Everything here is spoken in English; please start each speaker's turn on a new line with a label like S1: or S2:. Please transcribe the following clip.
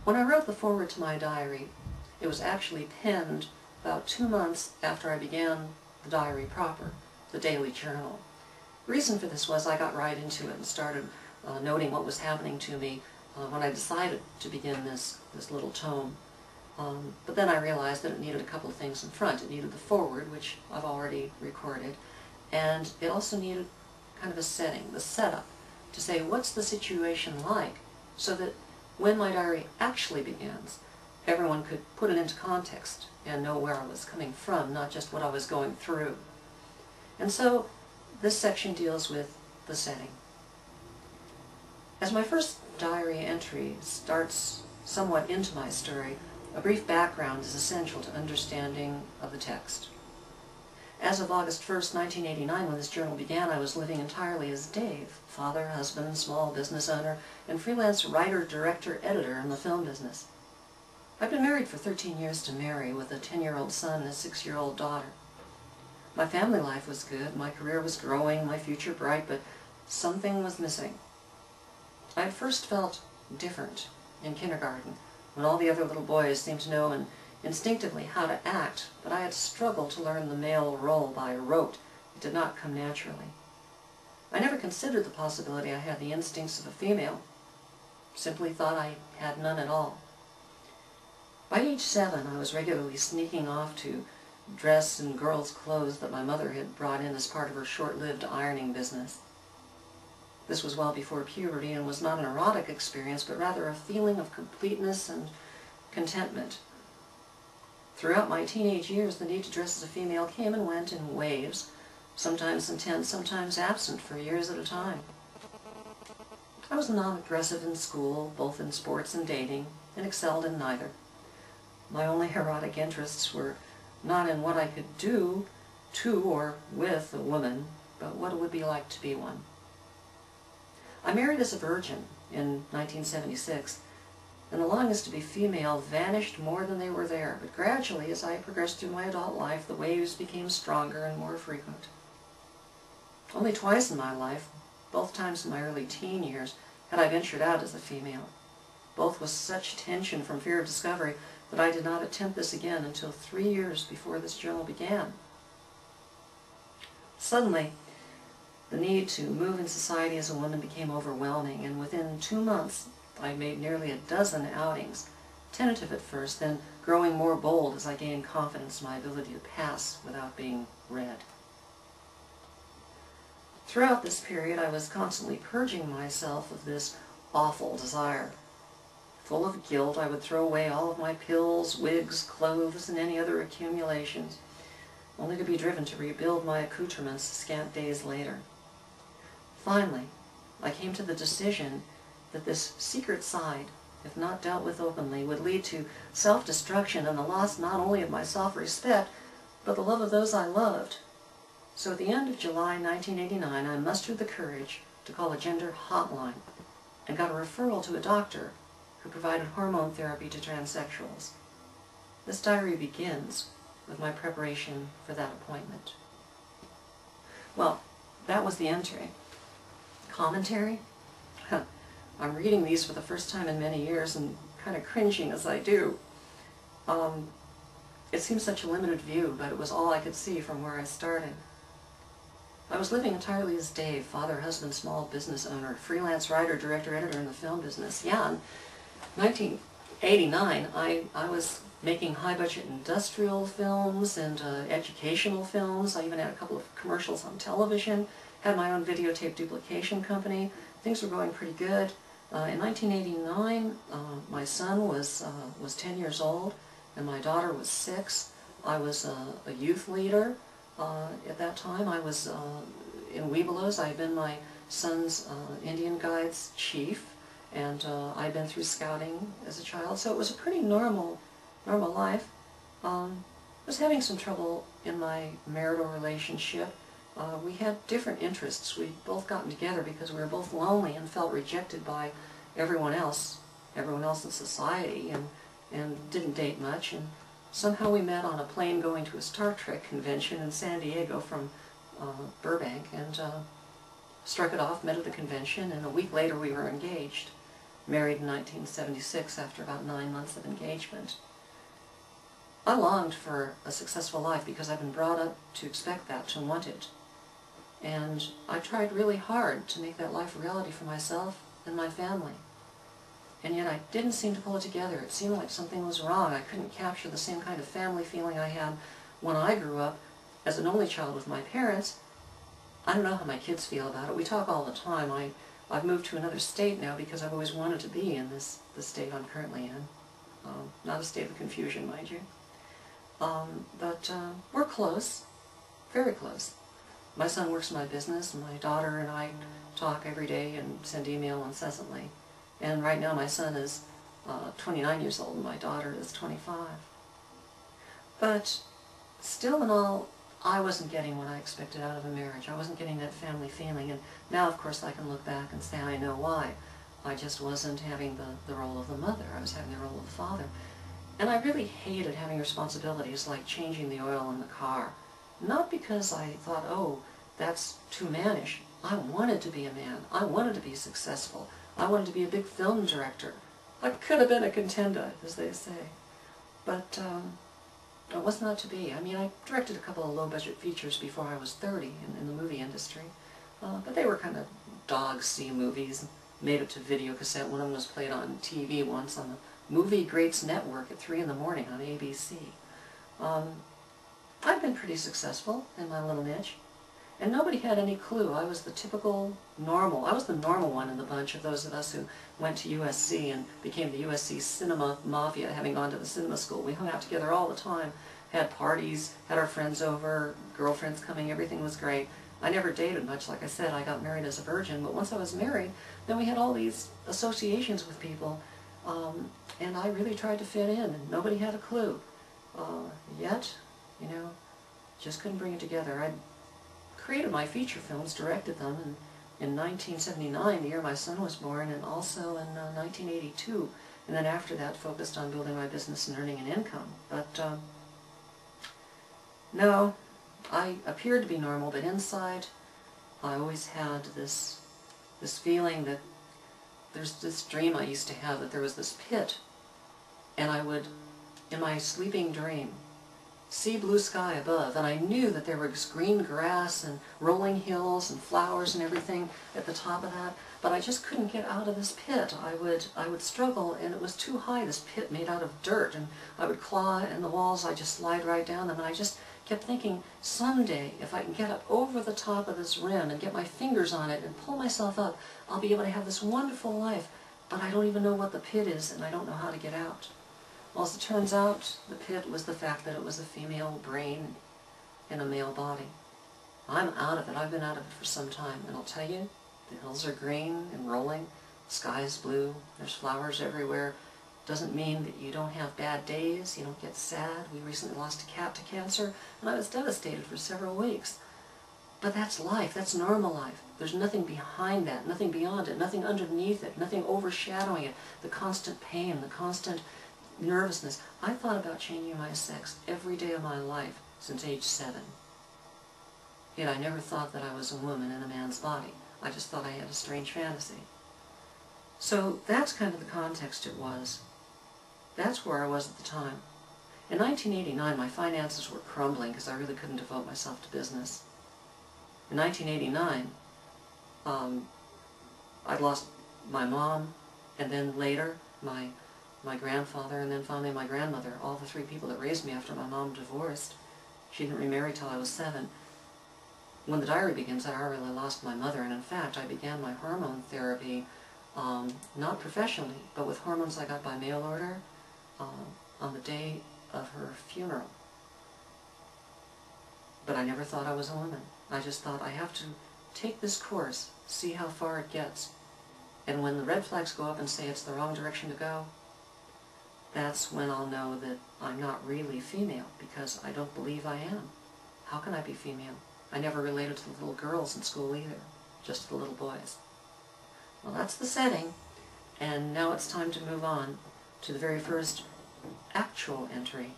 S1: When I wrote the foreword to my diary, it was actually penned about 2 months after I began the diary proper, the daily journal. The reason for this was I got right into it and started noting what was happening to me when I decided to begin this little tome. But then I realized that it needed a couple of things in front. It needed the foreword, which I've already recorded, and it also needed kind of a setting, the setup, to say what's the situation like, so that when my diary actually begins, everyone could put it into context and know where I was coming from, not just what I was going through. And so this section deals with the setting. As my first diary entry starts somewhat into my story, a brief background is essential to understanding of the text. As of August 1st, 1989, when this journal began, I was living entirely as Dave, father, husband, small business owner, and freelance writer, director, editor in the film business. I've been married for 13 years to Mary, with a 10-year-old son and a 6-year-old daughter. My family life was good, my career was growing, my future bright, but something was missing. I had first felt different in kindergarten, when all the other little boys seemed to know and instinctively how to act, but I had struggled to learn the male role by rote. It did not come naturally. I never considered the possibility I had the instincts of a female, simply thought I had none at all. By age 7, I was regularly sneaking off to dress in girls' clothes that my mother had brought in as part of her short-lived ironing business. This was well before puberty and was not an erotic experience, but rather a feeling of completeness and contentment. Throughout my teenage years, the need to dress as a female came and went in waves, sometimes intense, sometimes absent for years at a time. I was non-aggressive in school, both in sports and dating, and excelled in neither. My only erotic interests were not in what I could do to or with a woman, but what it would be like to be one. I married as a virgin in 1976, and the longings to be female vanished more than they were there, but gradually, as I progressed through my adult life, the waves became stronger and more frequent. Only twice in my life, both times in my early teen years, had I ventured out as a female, both with such tension from fear of discovery that I did not attempt this again until 3 years before this journal began. Suddenly, the need to move in society as a woman became overwhelming, and within 2 months I made nearly a dozen outings, tentative at first, then growing more bold as I gained confidence in my ability to pass without being read. Throughout this period, I was constantly purging myself of this awful desire. Full of guilt, I would throw away all of my pills, wigs, clothes, and any other accumulations, only to be driven to rebuild my accoutrements scant days later. Finally, I came to the decision that this secret side, if not dealt with openly, would lead to self-destruction and the loss not only of my self-respect, but the love of those I loved. So at the end of July 1989, I mustered the courage to call a gender hotline and got a referral to a doctor who provided hormone therapy to transsexuals. This diary begins with my preparation for that appointment. Well, that was the entry. Commentary? I'm reading these for the first time in many years and kind of cringing as I do. It seems such a limited view, but it was all I could see from where I started. I was living entirely as Dave, father, husband, small business owner, freelance writer, director, editor in the film business. Yeah, in 1989, I was making high-budget industrial films and educational films. I even had a couple of commercials on television, had my own videotape duplication company. Things were going pretty good. In 1989, my son was 10 years old, and my daughter was 6. I was a youth leader. At that time, I was in Webelos. I had been my son's Indian Guides chief, and I'd been through scouting as a child, so it was a pretty normal life. I was having some trouble in my marital relationship. We had different interests. We'd both gotten together because we were both lonely and felt rejected by everyone else in society, and didn't date much. And somehow we met on a plane going to a Star Trek convention in San Diego from Burbank, and struck it off, met at the convention, and a week later we were engaged. married in 1976 after about 9 months of engagement. I longed for a successful life because I've been brought up to expect that, to want it. And I tried really hard to make that life a reality for myself and my family. And yet I didn't seem to pull it together. It seemed like something was wrong. I couldn't capture the same kind of family feeling I had when I grew up as an only child with my parents. I don't know how my kids feel about it. We talk all the time. I've moved to another state now because I've always wanted to be in the state I'm currently in. Not a state of confusion, mind you. But we're close, very close. My son works in my business, and my daughter and I talk every day and send email incessantly. And right now my son is 29 years old and my daughter is 25. But still in all, I wasn't getting what I expected out of a marriage. I wasn't getting that family feeling. And now, of course, I can look back and say I know why. I just wasn't having the role of the mother. I was having the role of the father. And I really hated having responsibilities like changing the oil in the car. Not because I thought, oh, that's too mannish. I wanted to be a man. I wanted to be successful. I wanted to be a big film director. I could have been a contender, as they say. But it was not to be. I mean, I directed a couple of low-budget features before I was 30 in the movie industry. But they were kind of dog-see movies, made it to video cassette. One of them was played on TV once on the Movie Greats Network at 3 in the morning on ABC. I've been pretty successful in my little niche. And nobody had any clue. I was the typical normal. I was the normal one in the bunch of those of us who went to USC and became the USC cinema mafia, having gone to the cinema school. We hung out together all the time, had parties, had our friends over, girlfriends coming, everything was great. I never dated much, like I said. I got married as a virgin, but once I was married, then we had all these associations with people, and I really tried to fit in, and nobody had a clue. Yet, you know, just couldn't bring it together. I created my feature films, directed them, and in 1979, the year my son was born, and also in 1982, and then after that focused on building my business and earning an income. But no, I appeared to be normal, but inside I always had this feeling that there's this dream I used to have that there was this pit, and I would, in my sleeping dream, see blue sky above, and I knew that there was green grass and rolling hills and flowers and everything at the top of that, but I just couldn't get out of this pit. I would struggle, and it was too high, this pit made out of dirt, and I would claw in the walls. I just slide right down them, and I just kept thinking, someday, if I can get up over the top of this rim and get my fingers on it and pull myself up, I'll be able to have this wonderful life, but I don't even know what the pit is, and I don't know how to get out. Well, as it turns out, the pit was the fact that it was a female brain in a male body. I'm out of it. I've been out of it for some time. And I'll tell you, the hills are green and rolling, the sky is blue, there's flowers everywhere. Doesn't mean that you don't have bad days, you don't get sad. We recently lost a cat to cancer, and I was devastated for several weeks. But that's life. That's normal life. There's nothing behind that, nothing beyond it, nothing underneath it, nothing overshadowing it. The constant pain, the constant nervousness. I thought about changing my sex every day of my life since age 7. Yet I never thought that I was a woman in a man's body. I just thought I had a strange fantasy. So that's kind of the context it was. That's where I was at the time. In 1989, my finances were crumbling because I really couldn't devote myself to business. In 1989, I'd lost my mom, and then later my grandfather, and then finally my grandmother, all the 3 people that raised me after my mom divorced. She didn't remarry till I was 7. When the diary begins, I already lost my mother, and in fact, I began my hormone therapy, not professionally, but with hormones I got by mail order, on the day of her funeral. But I never thought I was a woman. I just thought, I have to take this course, see how far it gets, and when the red flags go up and say it's the wrong direction to go, that's when I'll know that I'm not really female, because I don't believe I am. How can I be female? I never related to the little girls in school either, just to the little boys. Well, that's the setting, and now it's time to move on to the very first actual entry